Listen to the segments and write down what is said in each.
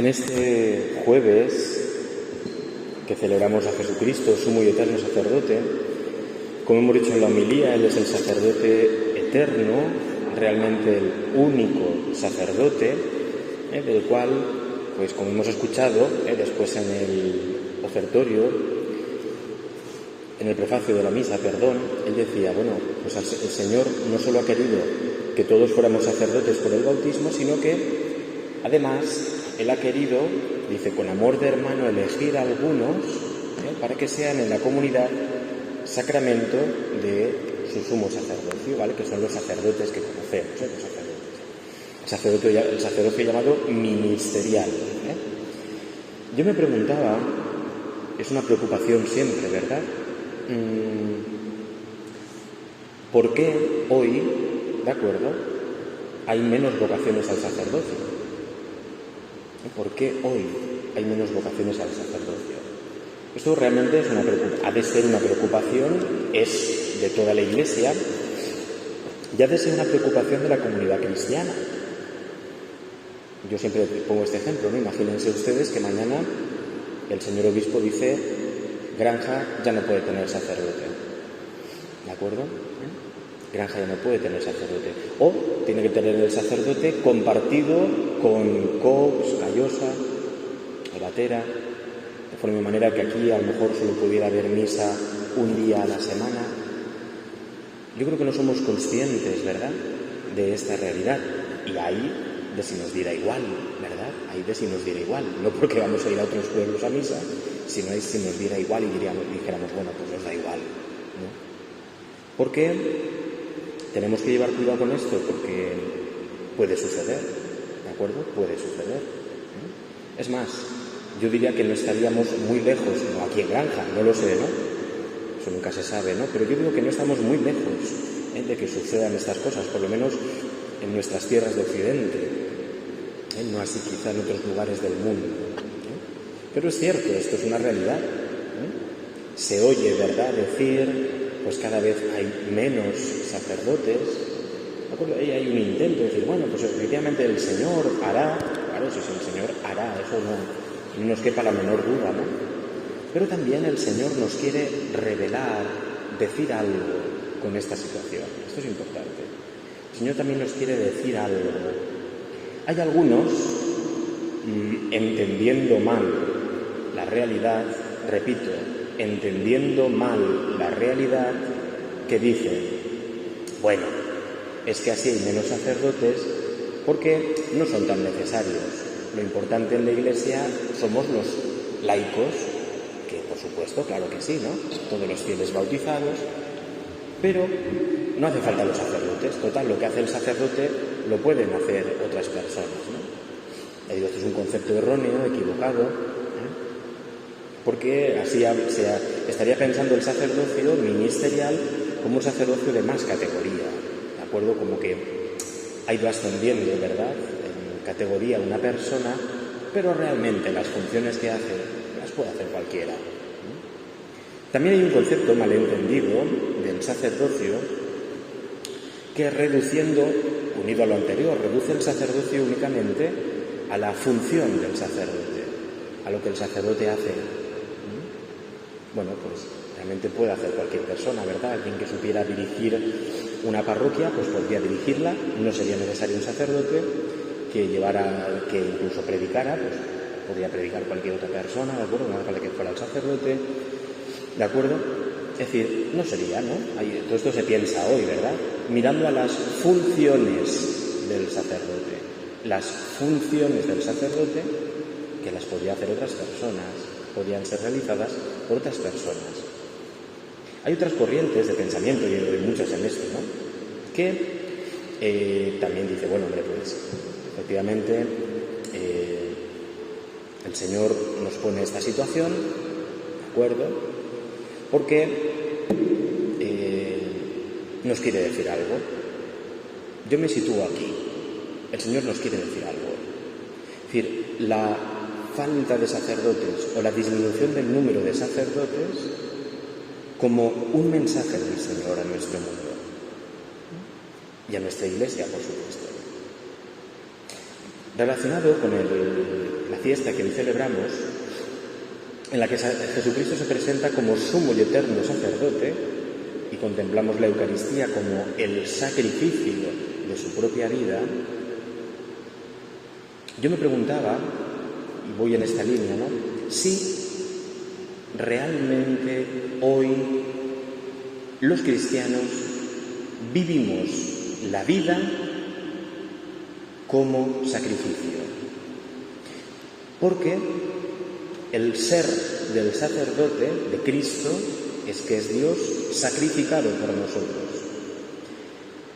En este jueves que celebramos a Jesucristo, sumo y eterno sacerdote, como hemos dicho en la homilía, Él es el sacerdote eterno, realmente el único sacerdote, del cual, pues como hemos escuchado después en el ofertorio, en el prefacio de la misa, Él decía, bueno, pues el Señor no solo ha querido que todos fuéramos sacerdotes por el bautismo, sino que además Él ha querido, dice, con amor de hermano, elegir a algunos para que sean en la comunidad sacramento de su sumo sacerdocio, ¿vale? Que son los sacerdotes que conocemos, los sacerdotes. El sacerdocio llamado ministerial. Yo me preguntaba, es una preocupación siempre, ¿verdad? ¿Por qué hoy, de acuerdo, hay menos vocaciones al sacerdocio? ¿Por qué hoy hay menos vocaciones al sacerdocio? Esto realmente ha de ser una preocupación, es de toda la Iglesia, y ha de ser una preocupación de la comunidad cristiana. Yo siempre pongo este ejemplo, ¿no? Imagínense ustedes que mañana el señor obispo dice: Granja ya no puede tener sacerdote. ¿De acuerdo? Granja ya no puede tener sacerdote. O tiene que tener el sacerdote compartido con Cox, Callosa, Oratera, de forma manera que aquí a lo mejor solo pudiera haber misa un día a la semana. Yo creo que no somos conscientes, ¿verdad?, de esta realidad. Y ahí de si nos diera igual, ¿verdad? Ahí de si nos diera igual. No porque vamos a ir a otros pueblos a misa, sino ahí si nos diera igual y dijéramos, bueno, pues nos da igual, ¿no? Porque tenemos que llevar cuidado con esto, porque puede suceder, ¿de acuerdo? Puede suceder. Es más, yo diría que no estaríamos muy lejos, no aquí en Granja, no lo sé, ¿no? Eso nunca se sabe, ¿no? Pero yo digo que no estamos muy lejos de que sucedan estas cosas, por lo menos en nuestras tierras de Occidente, no así quizá en otros lugares del mundo. Pero es cierto, esto es una realidad. Se oye, ¿verdad?, decir, pues cada vez hay menos sacerdotes. Ahí hay un intento de decir, bueno, pues efectivamente el Señor hará, claro, si el Señor hará, eso no nos quepa la menor duda, ¿no? Pero también el Señor nos quiere revelar, decir algo con esta situación. Esto es importante. El Señor también nos quiere decir algo. Hay algunos, entendiendo mal la realidad, repito, entendiendo mal la realidad, que dicen, bueno, es que así hay menos sacerdotes porque no son tan necesarios. Lo importante en la Iglesia somos los laicos, que por supuesto, claro que sí, ¿no? Todos los fieles bautizados, pero no hace falta los sacerdotes. Total, lo que hace el sacerdote lo pueden hacer otras personas, ¿no? Esto es un concepto erróneo, equivocado, porque así estaría pensando el sacerdocio ministerial como un sacerdocio de más categoría, ¿de acuerdo? Como que ha ido ascendiendo, ¿verdad?, en categoría una persona, pero realmente las funciones que hace las puede hacer cualquiera. También hay un concepto malentendido del sacerdocio que, reduciendo, unido a lo anterior, reduce el sacerdocio únicamente a la función del sacerdote, a lo que el sacerdote hace. Bueno, pues realmente puede hacer cualquier persona, ¿verdad? Alguien que supiera dirigir una parroquia, pues podría dirigirla, no sería necesario un sacerdote. Que incluso predicara, pues podría predicar cualquier otra persona, ¿de acuerdo? No hace falta que fuera el sacerdote, ¿de acuerdo? Es decir, no sería, ¿no? Todo esto se piensa hoy, ¿verdad? Mirando a las funciones del sacerdote. Las funciones del sacerdote, que las podría hacer otras personas, podrían ser realizadas por otras personas. Hay otras corrientes de pensamiento, y hay muchas en esto, ¿no?, que también dice, bueno, hombre, pues efectivamente el Señor nos pone esta situación, ¿de acuerdo?, porque nos quiere decir algo. Yo me sitúo aquí. El Señor nos quiere decir algo. Es decir, la falta de sacerdotes o la disminución del número de sacerdotes como un mensaje del Señor a nuestro mundo y a nuestra Iglesia, por supuesto. relacionado con la fiesta que hoy celebramos, en la que Jesucristo se presenta como sumo y eterno sacerdote, y contemplamos la Eucaristía como el sacrificio de su propia vida, yo me preguntaba, y voy en esta línea, ¿no?, si realmente hoy los cristianos vivimos la vida como sacrificio. Porque el ser del sacerdote, de Cristo, es que es Dios sacrificado por nosotros.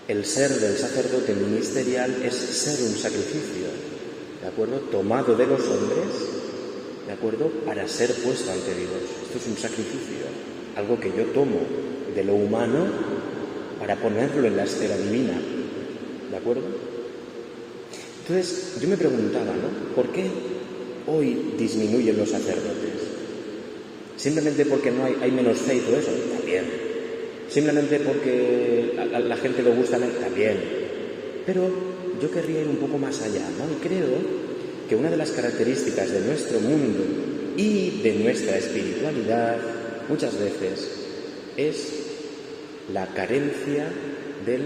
El ser del sacerdote ministerial es ser un sacrificio, ¿de acuerdo?, tomado de los hombres, ¿de acuerdo?, para ser puesto ante Dios. Esto es un sacrificio, algo que yo tomo de lo humano para ponerlo en la esfera divina, ¿de acuerdo? Entonces, yo me preguntaba, ¿no?, ¿por qué hoy disminuyen los sacerdotes? ¿Simplemente porque no hay menos fe y todo eso? También. ¿Simplemente porque a la gente le gusta? También. Pero yo querría ir un poco más allá, ¿no? Y creo que una de las características de nuestro mundo y de nuestra espiritualidad muchas veces es la carencia de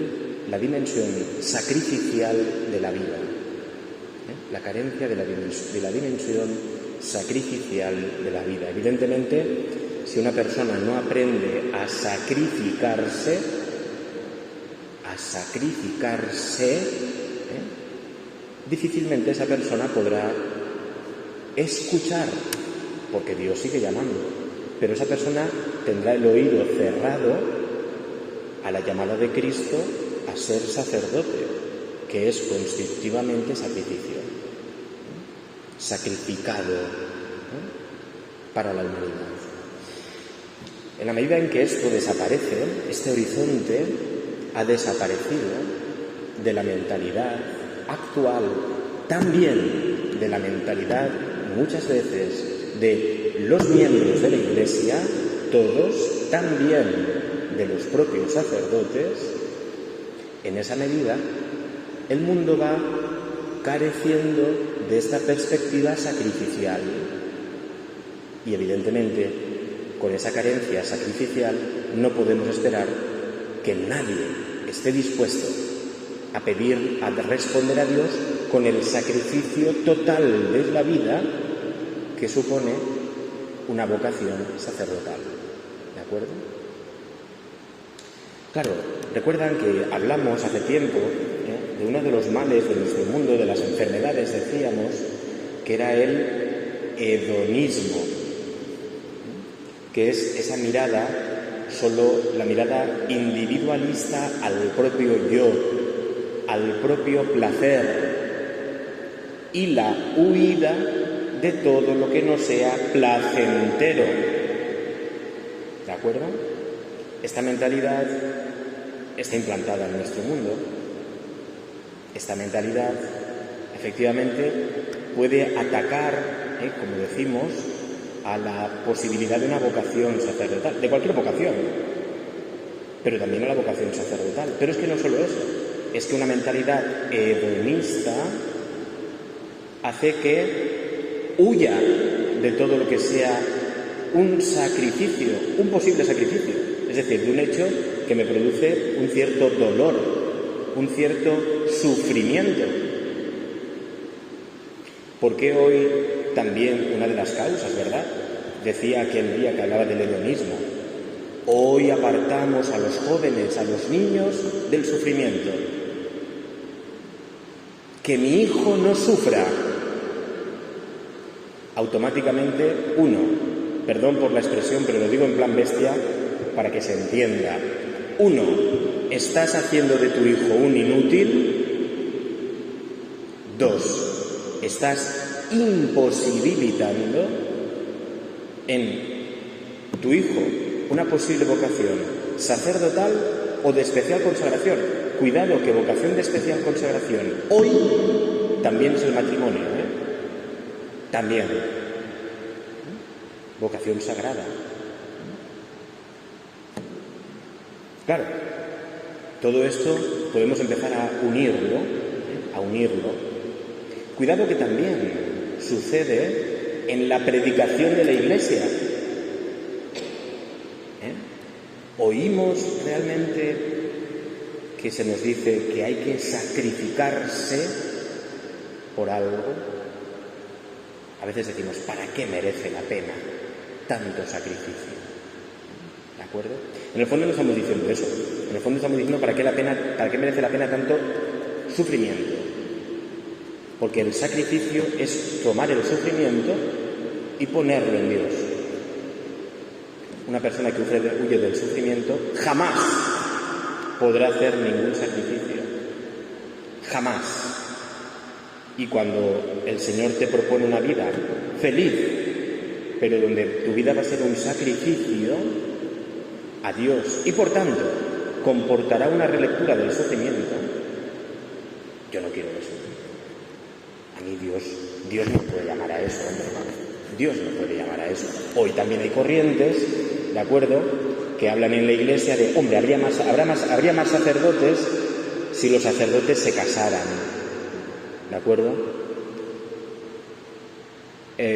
la dimensión sacrificial de la vida. La carencia de la dimensión sacrificial de la vida. Evidentemente, si una persona no aprende a sacrificarse, difícilmente esa persona podrá escuchar, porque Dios sigue llamando, pero esa persona tendrá el oído cerrado a la llamada de Cristo a ser sacerdote, que es constitutivamente sacrificio, sacrificado para la humanidad. En la medida en que esto desaparece, este horizonte ha desaparecido de la mentalidad actual, también de la mentalidad muchas veces de los miembros de la Iglesia, todos, también de los propios sacerdotes. En esa medida, el mundo va careciendo de esta perspectiva sacrificial y, evidentemente, con esa carencia sacrificial no podemos esperar que nadie esté dispuesto a pedir, a responder a Dios con el sacrificio total de la vida que supone una vocación sacerdotal. ¿De acuerdo? Claro, recuerdan que hablamos hace tiempo de uno de los males de nuestro mundo, de las enfermedades, decíamos, que era el hedonismo, que es esa mirada, solo la mirada individualista al propio yo, al propio placer, y la huida de todo lo que no sea placentero. ¿De acuerdo? Esta mentalidad está implantada en nuestro mundo. Esta mentalidad, efectivamente, puede atacar, como decimos, a la posibilidad de una vocación sacerdotal, de cualquier vocación, pero también a la vocación sacerdotal. Pero es que no solo eso, es que una mentalidad hedonista hace que huya de todo lo que sea un sacrificio, un posible sacrificio, es decir, de un hecho que me produce un cierto dolor, un cierto sufrimiento. Porque hoy también una de las causas, ¿verdad? Decía aquel día que hablaba del hedonismo. Hoy apartamos a los jóvenes, a los niños del sufrimiento. Que mi hijo no sufra. Automáticamente, perdón por la expresión, pero lo digo en plan bestia para que se entienda. ¿Estás haciendo de tu hijo un inútil? 2, estás imposibilitando en tu hijo una posible vocación sacerdotal o de especial consagración. Cuidado, que vocación de especial consagración hoy también es el matrimonio, También. Vocación sagrada. Claro, todo esto podemos empezar a unirlo, Cuidado que también sucede en la predicación de la Iglesia. ¿Oímos realmente que se nos dice que hay que sacrificarse por algo? A veces decimos, ¿para qué merece la pena tanto sacrificio? ¿De acuerdo? En el fondo no estamos diciendo eso. En el fondo estamos diciendo ¿para qué merece la pena tanto sufrimiento? Porque el sacrificio es tomar el sufrimiento y ponerlo en Dios. Una persona que huye del sufrimiento jamás podrá hacer ningún sacrificio. Jamás. Y cuando el Señor te propone una vida feliz, pero donde tu vida va a ser un sacrificio a Dios y por tanto comportará una relectura del sufrimiento, yo no quiero eso. A mí Dios no puede llamar a eso, hombre. Dios no puede llamar a eso. Hoy también hay corrientes, ¿de acuerdo?, que hablan en la Iglesia de, hombre, habría más sacerdotes si los sacerdotes se casaran. ¿De acuerdo? Voy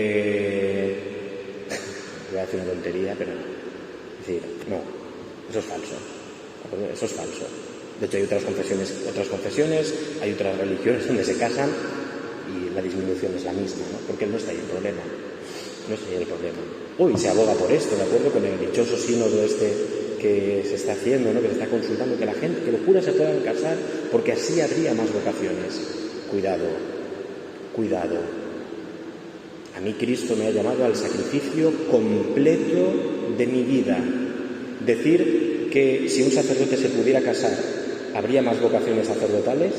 a decir una tontería, pero no. Es decir, no, eso es falso. ¿De acuerdo? Eso es falso. De hecho, hay otras confesiones, hay otras religiones donde se casan y la disminución es la misma, ¿no? Porque no está ahí el problema. No está ahí el problema. Hoy se aboga por esto, ¿de acuerdo? Con el dichoso sínodo que se está haciendo, ¿no? Que se está consultando, que los curas se puedan casar porque así habría más vocaciones. Cuidado. A mí Cristo me ha llamado al sacrificio completo de mi vida. Decir que si un sacerdote se pudiera casar, habría más vocaciones sacerdotales,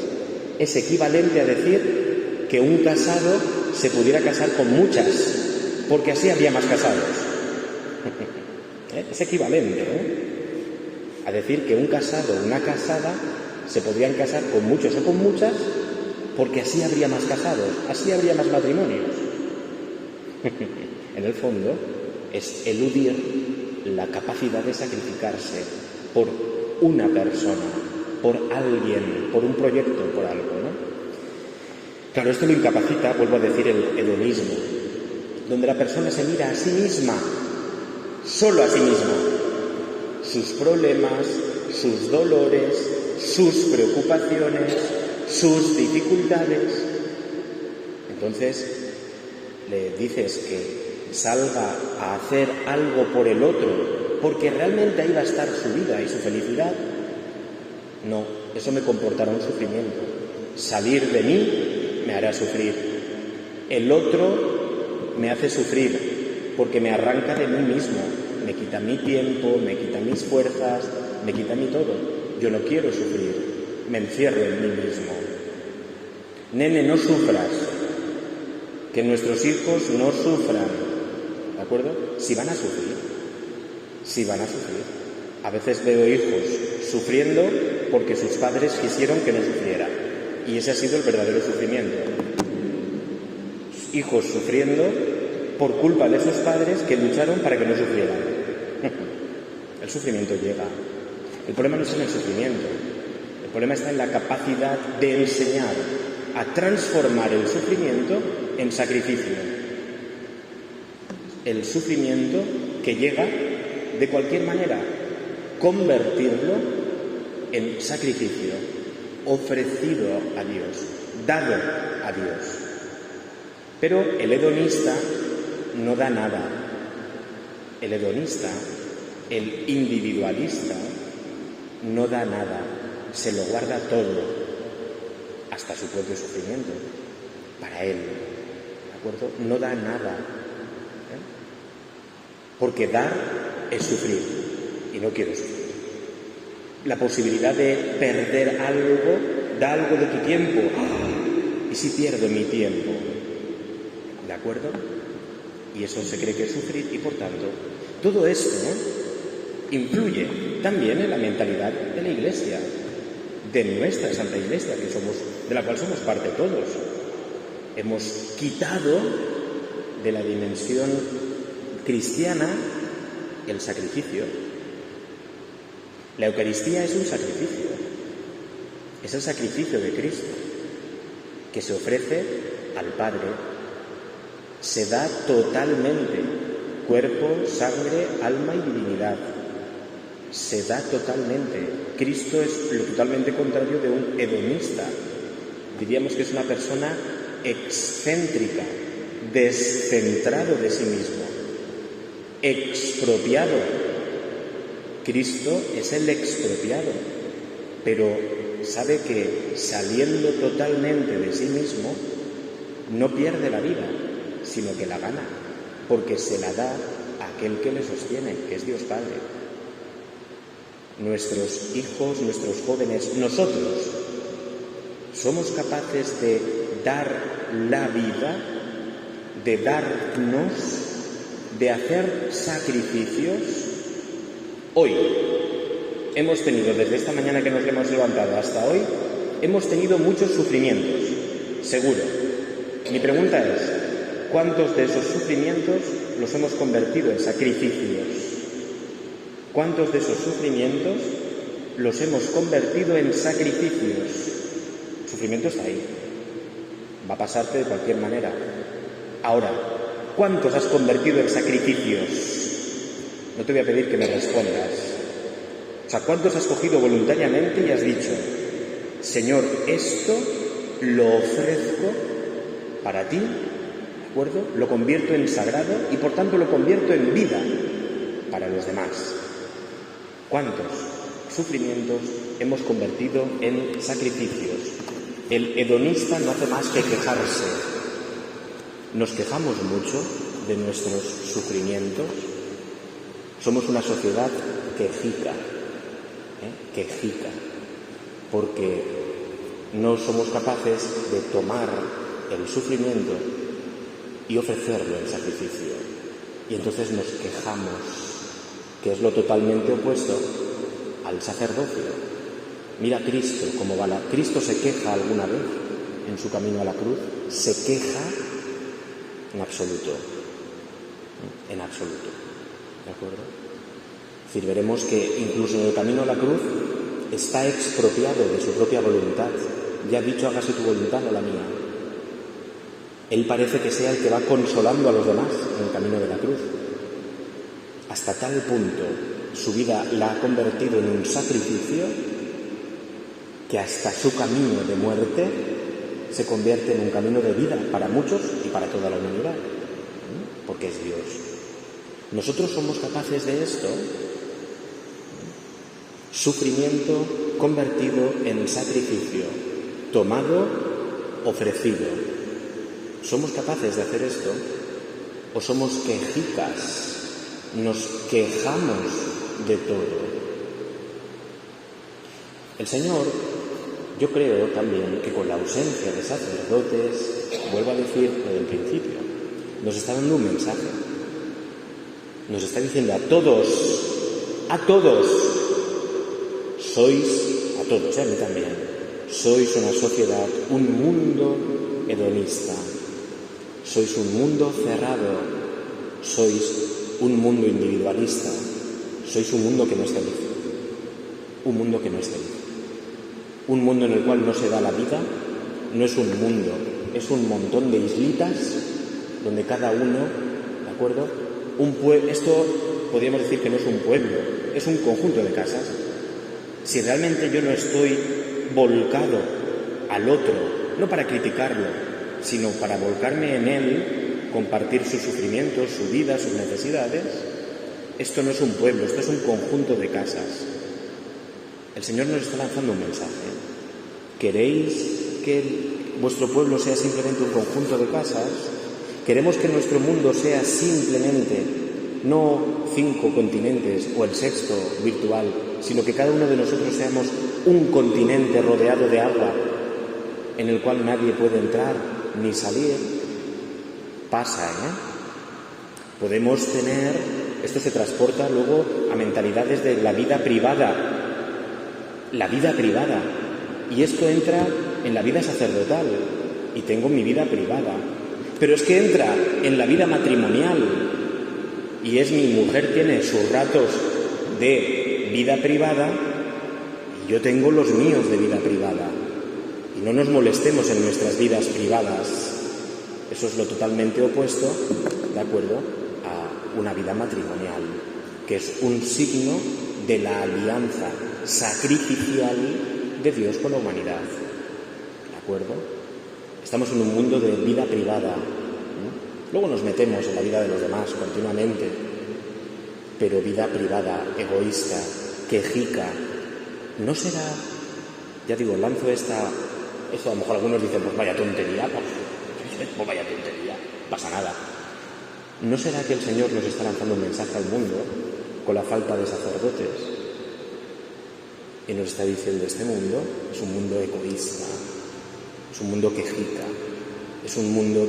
es equivalente a decir que un casado se pudiera casar con muchas, porque así habría más casados. Es equivalente, a decir que un casado o una casada se podrían casar con muchos o con muchas, porque así habría más casados, así habría más matrimonios. En el fondo, es eludir la capacidad de sacrificarse por una persona, por alguien, por un proyecto, por algo, ¿no? Claro, esto lo incapacita, vuelvo a decir, el hedonismo, donde la persona se mira a sí misma, solo a sí misma, sus problemas, sus dolores, sus preocupaciones, sus dificultades. Entonces, le dices que salga a hacer algo por el otro, porque realmente ahí va a estar su vida y su felicidad. No, eso me comportará un sufrimiento. Salir de mí me hará sufrir. El otro me hace sufrir porque me arranca de mí mismo, me quita mi tiempo, me quita mis fuerzas, me quita mi todo. Yo no quiero sufrir, me encierro en mí mismo. Nene, no sufras, que nuestros hijos no sufran, ¿de acuerdo? Si van a sufrir. A veces veo hijos sufriendo porque sus padres quisieron que no sufriera, y ese ha sido el verdadero sufrimiento. Hijos sufriendo por culpa de esos padres que lucharon para que no sufrieran. El sufrimiento llega. El problema no está en el sufrimiento, el problema está en la capacidad de enseñar a transformar el sufrimiento en sacrificio. El sufrimiento que llega de cualquier manera, convertirlo en sacrificio, ofrecido a Dios, dado a Dios. Pero el hedonista no da nada. El hedonista, el individualista, no da nada, se lo guarda todo, hasta su propio sufrimiento, para él, ¿de acuerdo? No da nada, porque dar es sufrir, y no quiero sufrir. La posibilidad de perder algo, da algo de tu tiempo, ¿y si pierdo mi tiempo? ¿De acuerdo? Y eso se cree que es sufrir, y por tanto, todo esto influye también en la mentalidad de la Iglesia, de nuestra Santa Iglesia, de la cual somos parte todos. Hemos quitado de la dimensión cristiana el sacrificio. La Eucaristía es un sacrificio. Es el sacrificio de Cristo, que se ofrece al Padre, se da totalmente, cuerpo, sangre, alma y divinidad. Se da totalmente. Cristo es lo totalmente contrario de un hedonista. Diríamos que es una persona excéntrica, descentrado de sí mismo, expropiado. Cristo es el expropiado, pero sabe que saliendo totalmente de sí mismo no pierde la vida, sino que la gana, porque se la da a aquel que le sostiene, que es Dios Padre. Nuestros hijos, nuestros jóvenes, nosotros somos capaces de dar la vida, de darnos, de hacer sacrificios. Hoy hemos tenido, desde esta mañana que nos hemos levantado hasta hoy, hemos tenido muchos sufrimientos, seguro. Mi pregunta es, ¿cuántos de esos sufrimientos los hemos convertido en sacrificios? ¿Cuántos de esos sufrimientos los hemos convertido en sacrificios? El sufrimiento está ahí. Va a pasarte de cualquier manera. Ahora, ¿cuántos has convertido en sacrificios? No te voy a pedir que me respondas. O sea, ¿cuántos has cogido voluntariamente y has dicho, Señor, esto lo ofrezco para ti, ¿de acuerdo? Lo convierto en sagrado y por tanto lo convierto en vida para los demás? ¿Cuántos sufrimientos hemos convertido en sacrificios? El hedonista no hace más que quejarse. Nos quejamos mucho de nuestros sufrimientos. Somos una sociedad quejica, porque no somos capaces de tomar el sufrimiento y ofrecerlo en sacrificio. Y entonces nos quejamos, que es lo totalmente opuesto al sacerdocio. Mira Cristo, cómo va Cristo se queja alguna vez en su camino a la cruz, se queja en absoluto, ¿de acuerdo? Es decir, veremos que incluso en el camino a la cruz está expropiado de su propia voluntad. Ya ha dicho, hágase tu voluntad, no la mía. Él parece que sea el que va consolando a los demás en el camino de la cruz. Hasta tal punto su vida la ha convertido en un sacrificio que hasta su camino de muerte se convierte en un camino de vida para muchos y para toda la humanidad, porque es Dios. Nosotros somos capaces de esto, sufrimiento convertido en sacrificio, tomado, ofrecido. ¿Somos capaces de hacer esto o somos quejicas? Nos quejamos de todo. El Señor, yo creo también que con la ausencia de sacerdotes, vuelvo a decir lo del principio, nos está dando un mensaje. Nos está diciendo a todos, sois, a todos, a mí también, sois una sociedad, un mundo hedonista, sois un mundo cerrado, sois un mundo individualista, sois un mundo que no es feliz, un mundo que no es feliz, un mundo en el cual no se da la vida, no es un mundo, es un montón de islitas donde cada uno, ¿de acuerdo? Esto podríamos decir que no es un pueblo, es un conjunto de casas. Si realmente yo no estoy volcado al otro, no para criticarlo, sino para volcarme en él, compartir sus sufrimientos, su vida, sus necesidades, esto no es un pueblo, esto es un conjunto de casas. El Señor nos está lanzando un mensaje. ¿Queréis que vuestro pueblo sea simplemente un conjunto de casas? ¿Queremos que nuestro mundo sea simplemente, no 5 continentes o el 6º virtual, sino que cada uno de nosotros seamos un continente rodeado de agua en el cual nadie puede entrar ni salir? Pasa, Podemos tener, esto se transporta luego a mentalidades de la vida privada, y esto entra en la vida sacerdotal, y tengo mi vida privada, pero es que entra en la vida matrimonial, y es mi mujer tiene sus ratos de vida privada, y yo tengo los míos de vida privada, y no nos molestemos en nuestras vidas privadas, Eso es lo totalmente opuesto, ¿de acuerdo?, a una vida matrimonial, que es un signo de la alianza sacrificial de Dios con la humanidad. ¿De acuerdo? Estamos en un mundo de vida privada. Luego nos metemos en la vida de los demás continuamente, pero vida privada, egoísta, quejica. ¿No será, ya digo, lanzo esto a lo mejor algunos dicen, pues vaya tontería, pues vaya tontería, pasa nada. ¿No será que el Señor nos está lanzando un mensaje al mundo con la falta de sacerdotes? Y nos está diciendo, este mundo es un mundo egoísta, es un mundo quejica, es un mundo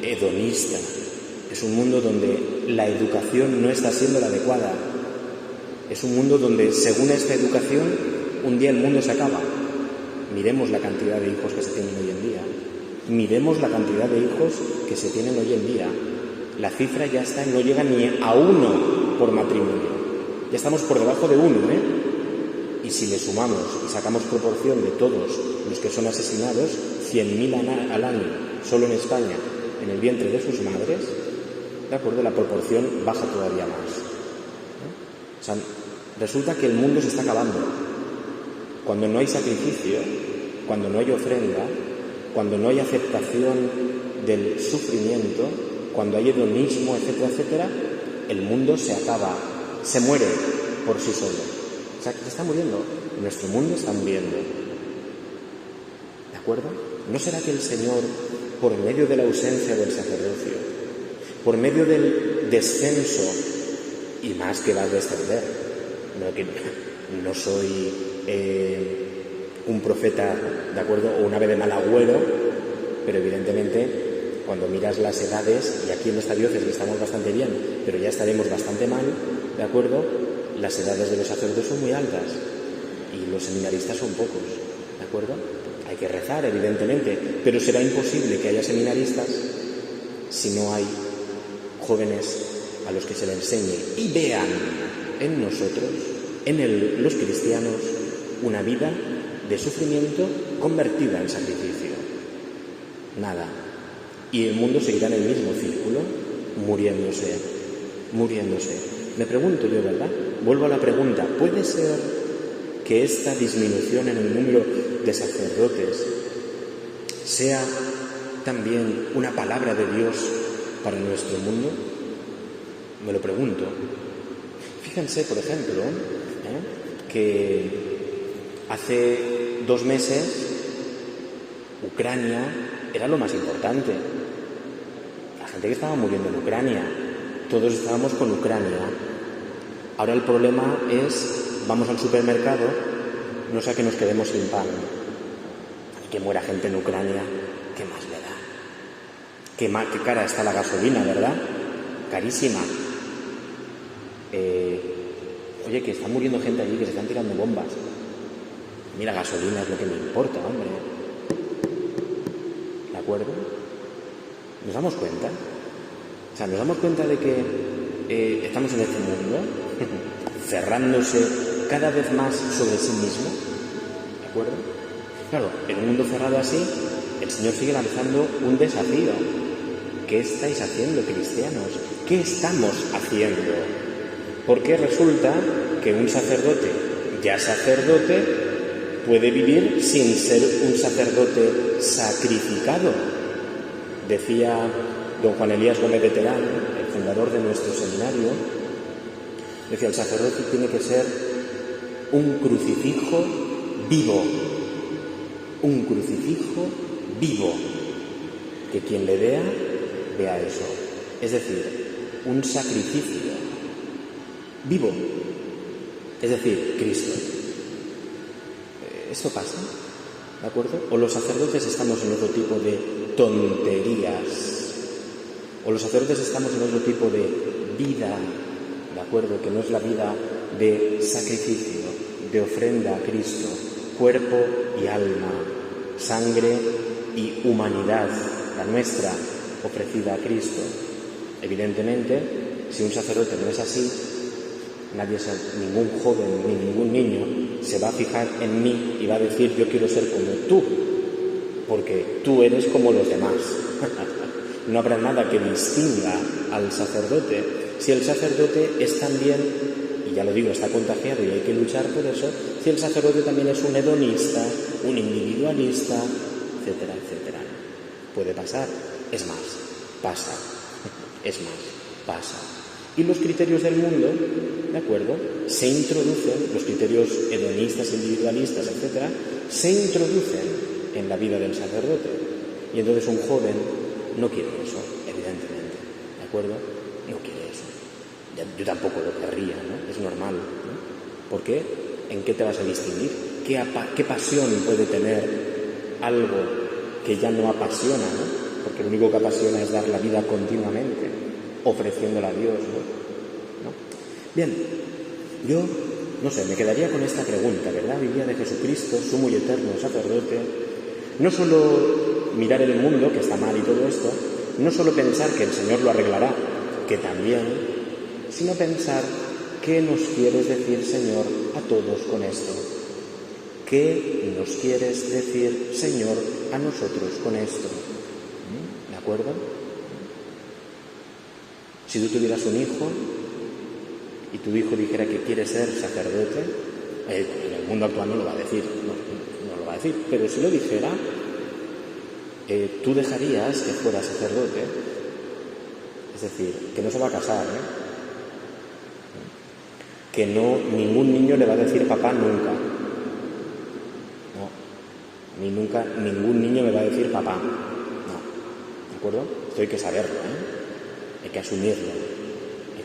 hedonista, es un mundo donde la educación no está siendo la adecuada, es un mundo donde, según esta educación, un día el mundo se acaba. Miremos la cantidad de hijos que se tienen hoy en día, miremos la cantidad de hijos que se tienen hoy en día. La cifra ya no llega ni a 1 por matrimonio, ya estamos por debajo de 1, Y si le sumamos y sacamos proporción de todos los que son asesinados, 100.000 al año, solo en España, en el vientre de sus madres, ¿de acuerdo?, la proporción baja todavía más. O sea, resulta que el mundo se está acabando. Cuando no hay sacrificio, cuando no hay ofrenda, cuando no hay aceptación del sufrimiento, cuando hay hedonismo, etcétera, etcétera, el mundo se acaba, se muere por sí solo. O sea, que se está muriendo. Nuestro mundo está muriendo. ¿De acuerdo? ¿No será que el Señor, por medio de la ausencia del sacerdocio, por medio del descenso, y más que va a descender, no soy un profeta, ¿de acuerdo?, o un ave de mal agüero, pero evidentemente cuando miras las edades, y aquí en esta diócesis estamos bastante bien, pero ya estaremos bastante mal, ¿de acuerdo?, las edades de los sacerdotes son muy altas y los seminaristas son pocos, ¿de acuerdo? Hay que rezar, evidentemente, pero será imposible que haya seminaristas si no hay jóvenes a los que se le enseñe y vean en nosotros, en los cristianos, una vida de sufrimiento convertida en sacrificio. Nada. Y el mundo seguirá en el mismo círculo, muriéndose. Me pregunto yo, ¿verdad? Vuelvo a la pregunta, ¿puede ser que esta disminución en el número de sacerdotes sea también una palabra de Dios para nuestro mundo? Me lo pregunto. Fíjense, por ejemplo, que hace 2 meses Ucrania era lo más importante. La gente que estaba muriendo en Ucrania, todos estábamos con Ucrania. Ahora el problema es, vamos al supermercado, no sea que nos quedemos sin pan. Y que muera gente en Ucrania, ¿qué más le da? Qué cara está la gasolina, ¿verdad? Carísima. Oye, que está muriendo gente allí, que se están tirando bombas. Mira, gasolina es lo que me importa, hombre. ¿De acuerdo? ¿Nos damos cuenta? O sea, ¿nos damos cuenta de que estamos en este mundo cerrándose cada vez más sobre sí mismo? ¿De acuerdo? Claro, en un mundo cerrado así, el Señor sigue lanzando un desafío. ¿Qué estáis haciendo, cristianos? ¿Qué estamos haciendo? Porque resulta que un sacerdote, ya sacerdote, puede vivir sin ser un sacerdote sacrificado. Decía don Juan Elías Gómez de Terán, el fundador de nuestro seminario, decía, el sacerdote tiene que ser un crucifijo vivo. Un crucifijo vivo. Que quien le vea eso. Es decir, un sacrificio vivo. Es decir, Cristo. ¿Esto pasa? ¿De acuerdo? ¿O los sacerdotes estamos en otro tipo de tonterías? ¿O los sacerdotes estamos en otro tipo de vida? ¿De acuerdo? Que no es la vida de sacrificio, de ofrenda a Cristo, cuerpo y alma, sangre y humanidad, la nuestra, ofrecida a Cristo. Evidentemente, si un sacerdote no es así, ningún joven ni ningún niño se va a fijar en mí y va a decir, yo quiero ser como tú. porque tú eres como los demás. No habrá nada que distinga al sacerdote si el sacerdote es también, y ya lo digo, está contagiado y hay que luchar por eso, si el sacerdote también es un hedonista, un individualista, etcétera, etcétera. Puede pasar, es más, pasa, es más, pasa. Y los criterios del mundo, ¿de acuerdo?, se introducen, los criterios hedonistas, individualistas, etcétera, se introducen en la vida del sacerdote. Y entonces un joven no quiere eso, evidentemente, ¿de acuerdo? No quiere eso. Yo tampoco lo querría, ¿no? Es normal, ¿no? ¿Por qué? ¿En qué te vas a distinguir? ¿Qué pasión puede tener algo que ya no apasiona, ¿no? Porque lo único que apasiona es dar la vida continuamente, ofreciéndola a Dios, ¿no? Bien, yo, no sé, me quedaría con esta pregunta, ¿verdad? Vivía de Jesucristo, sumo y eterno sacerdote. No solo mirar el mundo, que está mal y todo esto, no solo pensar que el Señor lo arreglará, que también, sino pensar qué nos quieres decir, Señor, a todos con esto. ¿Qué nos quieres decir, Señor, a nosotros con esto? ¿De acuerdo? Si tú tuvieras un hijo y tu hijo dijera que quiere ser sacerdote, en el mundo actual no lo va a decir, no lo va a decir, pero si lo dijera, tú dejarías que fuera sacerdote, es decir, que no se va a casar, que ningún niño le va a decir papá nunca, no, ni nunca ningún niño me va a decir papá, no, ¿de acuerdo? Esto hay que saberlo, hay que asumirlo, ¿de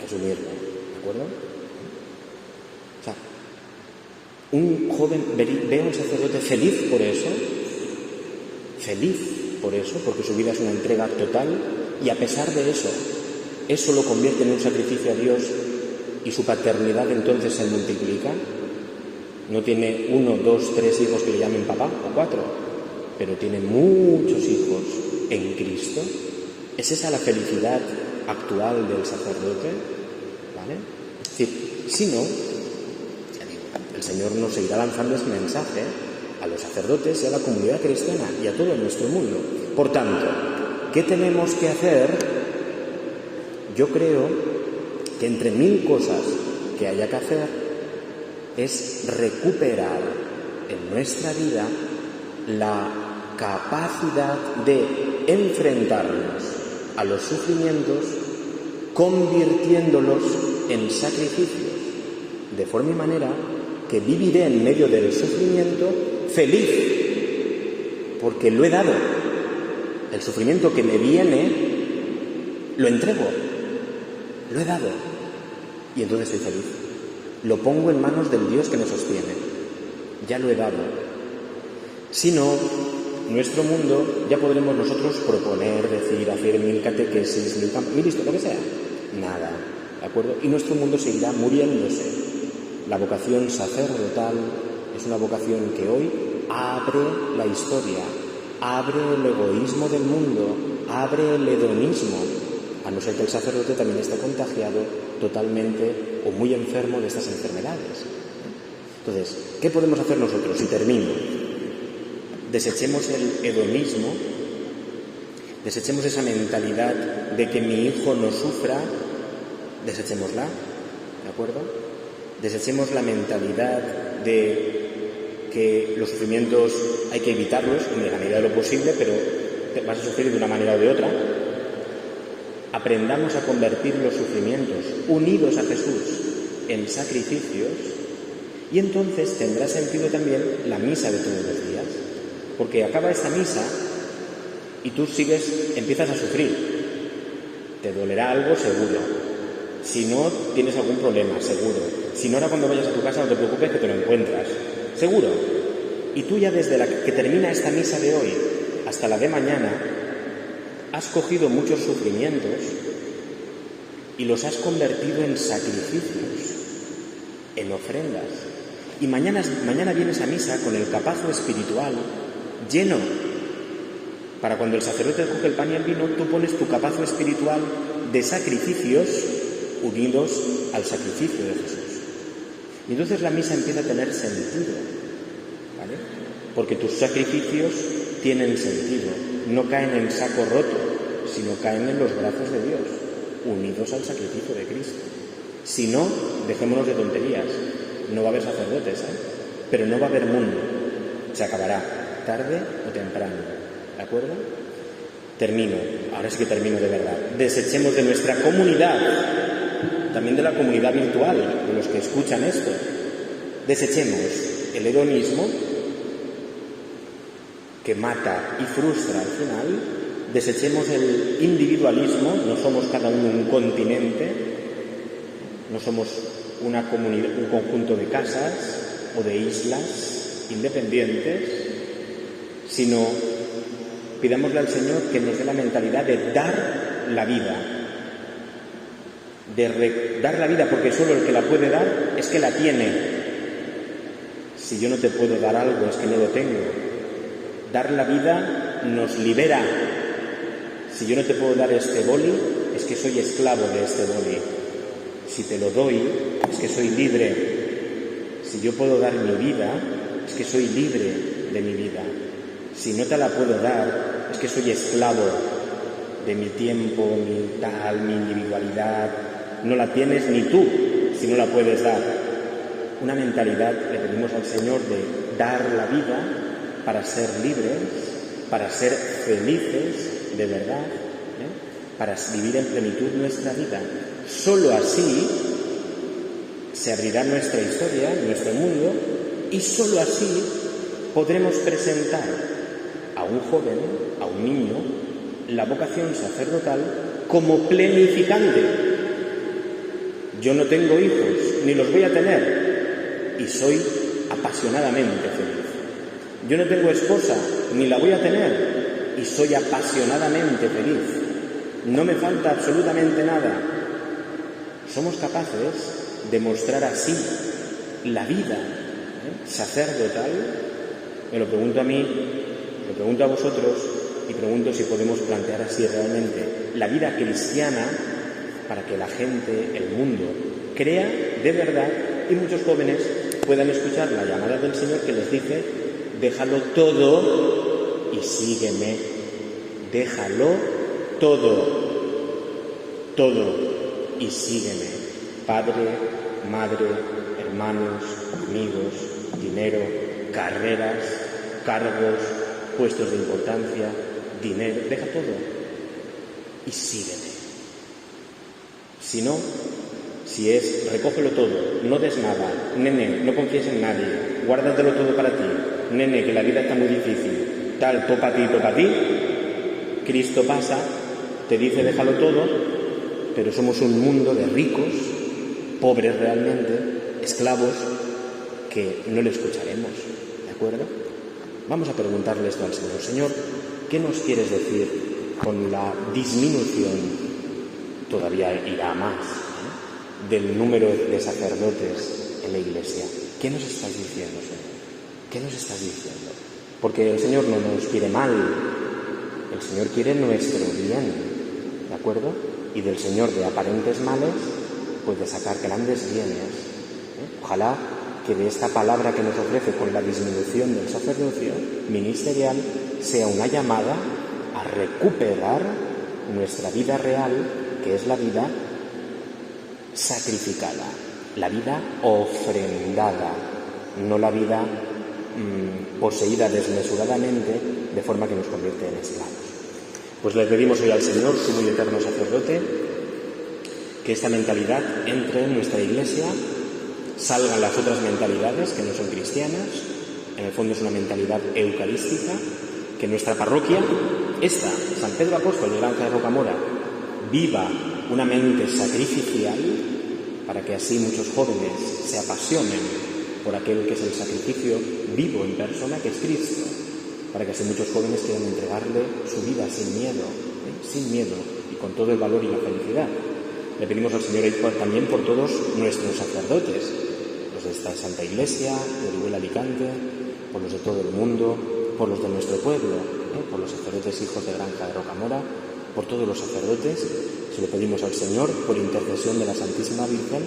acuerdo? O sea, un joven ve a un sacerdote feliz por eso, porque su vida es una entrega total, y a pesar de eso lo convierte en un sacrificio a Dios y su paternidad entonces se multiplica. No tiene 1, 2, 3 hijos que le llamen papá, o 4, pero tiene muchos hijos en Cristo. ¿Es esa la felicidad actual del sacerdote? ¿Vale? Es decir, si no, ya digo, el Señor nos seguirá lanzando ese mensaje a los sacerdotes y a la comunidad cristiana y a todo nuestro mundo. Por tanto, ¿qué tenemos que hacer? Yo creo que entre 1000 cosas que haya que hacer es recuperar en nuestra vida la capacidad de enfrentarnos a los sufrimientos convirtiéndolos en sacrificios, de forma y manera que viviré en medio del sufrimiento feliz, porque lo he dado. El sufrimiento que me viene lo entrego, lo he dado, y entonces soy feliz. Lo pongo en manos del Dios que me sostiene, ya lo he dado. Si no, nuestro mundo ya podremos nosotros proponer, decir, hacer 1000 catequesis, 1000 esto, lo que sea, nada, ¿de acuerdo? Y nuestro mundo seguirá muriéndose. La vocación sacerdotal es una vocación que hoy abre la historia, abre el egoísmo del mundo, abre el hedonismo, a no ser que el sacerdote también esté contagiado totalmente o muy enfermo de estas enfermedades. Entonces, ¿qué podemos hacer nosotros? Y termino. Desechemos el hedonismo, desechemos esa mentalidad de que mi hijo no sufra, desechémosla, ¿de acuerdo? Desechemos la mentalidad de que los sufrimientos hay que evitarlos en la medida de lo posible, pero vas a sufrir de una manera o de otra. Aprendamos a convertir los sufrimientos unidos a Jesús en sacrificios, y entonces tendrá sentido también la misa de todos los días, porque acaba esta misa y tú empiezas a sufrir. Te dolerá algo seguro. Si no, tienes algún problema, seguro. Si no, ahora cuando vayas a tu casa no te preocupes que te lo encuentras, seguro. Y tú ya desde la que termina esta misa de hoy hasta la de mañana has cogido muchos sufrimientos y los has convertido en sacrificios, en ofrendas. Y mañana vienes a misa con el capazo espiritual lleno. Para cuando el sacerdote coge el pan y el vino, tú pones tu capazo espiritual de sacrificios unidos al sacrificio de Jesús. Y entonces la misa empieza a tener sentido, ¿vale? Porque tus sacrificios tienen sentido, no caen en saco roto, sino caen en los brazos de Dios, unidos al sacrificio de Cristo. Si no, dejémonos de tonterías, no va a haber sacerdotes, pero no va a haber mundo, se acabará, tarde o temprano, ¿de acuerdo? Termino, ahora sí que termino de verdad. Desechemos de nuestra comunidad, también de la comunidad virtual, de los que escuchan esto, desechemos el hedonismo que mata y frustra al final, desechemos el individualismo, no somos cada uno un continente, no somos una comunidad, un conjunto de casas o de islas independientes, sino pidámosle al Señor que nos dé la mentalidad de dar la vida, dar la vida, porque solo el que la puede dar es que la tiene. Si yo no te puedo dar algo es que no lo tengo. Dar la vida nos libera. Si yo no te puedo dar este boli es que soy esclavo de este boli. Si te lo doy es que soy libre. Si yo puedo dar mi vida es que soy libre de mi vida. Si no te la puedo dar es que soy esclavo de mi tiempo, mi tal, mi individualidad. No la tienes ni tú si no la puedes dar. Una mentalidad, le pedimos al Señor, de dar la vida para ser libres, para ser felices de verdad, para vivir en plenitud nuestra vida. Solo así se abrirá nuestra historia, nuestro mundo, y solo así podremos presentar a un joven, a un niño, la vocación sacerdotal como plenificante. Yo no tengo hijos, ni los voy a tener, y soy apasionadamente feliz. Yo no tengo esposa, ni la voy a tener, y soy apasionadamente feliz. No me falta absolutamente nada. Somos capaces de mostrar así la vida sacerdotal. Me lo pregunto a mí, lo pregunto a vosotros, y pregunto si podemos plantear así realmente la vida cristiana para que la gente, el mundo, crea de verdad y muchos jóvenes puedan escuchar la llamada del Señor que les dice: déjalo todo y sígueme. Déjalo todo y sígueme. Padre, madre, hermanos, amigos, dinero, carreras, cargos, puestos de importancia, dinero, deja todo y sígueme. Si no, si es recógelo todo, no des nada, nene, no confíes en nadie, guárdatelo todo para ti, nene, que la vida está muy difícil, tal, toca a ti, Cristo pasa, te dice déjalo todo, pero somos un mundo de ricos, pobres realmente, esclavos, que no le escucharemos, ¿de acuerdo? Vamos a preguntarle esto al Señor. Señor, ¿qué nos quieres decir con la disminución? Todavía irá a más, del número de sacerdotes en la Iglesia. ¿Qué nos estás diciendo, Señor? ¿Qué nos estás diciendo? Porque el Señor no nos quiere mal, el Señor quiere nuestro bien, ¿de acuerdo? Y del Señor de aparentes males puede sacar grandes bienes. Ojalá que de esta palabra que nos ofrece con la disminución del sacerdocio ministerial sea una llamada a recuperar nuestra vida real, que es la vida sacrificada, la vida ofrendada, no la vida poseída desmesuradamente de forma que nos convierte en esclavos. Pues le pedimos hoy al Señor, sumo y eterno sacerdote, que esta mentalidad entre en nuestra Iglesia, salgan las otras mentalidades que no son cristianas, en el fondo es una mentalidad eucarística, que nuestra parroquia, esta, San Pedro Apóstol de Granja de Rocamora, viva una mente sacrificial para que así muchos jóvenes se apasionen por aquel que es el sacrificio vivo en persona, que es Cristo, para que así muchos jóvenes quieran entregarle su vida sin miedo y con todo el valor y la felicidad. Le pedimos al Señor también por todos nuestros sacerdotes, los de esta Santa Iglesia, de Orihuela Alicante, por los de todo el mundo, por los de nuestro pueblo, por los sacerdotes hijos de Granja de Rocamora, por todos los sacerdotes. Se lo pedimos al Señor por intercesión de la Santísima Virgen,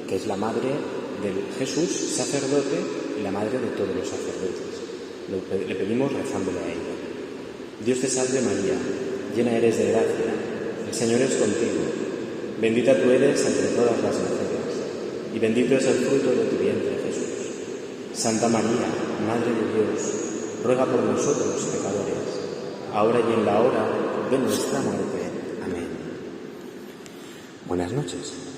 que es la madre del Jesús sacerdote y la madre de todos los sacerdotes. Le pedimos rezándole a ella. Dios te salve María, llena eres de gracia, el Señor es contigo, bendita tú eres entre todas las mujeres, y bendito es el fruto de tu vientre Jesús. Santa María, Madre de Dios, ruega por nosotros pecadores, ahora y en la hora de nuestra muerte. Amén. Buenas noches.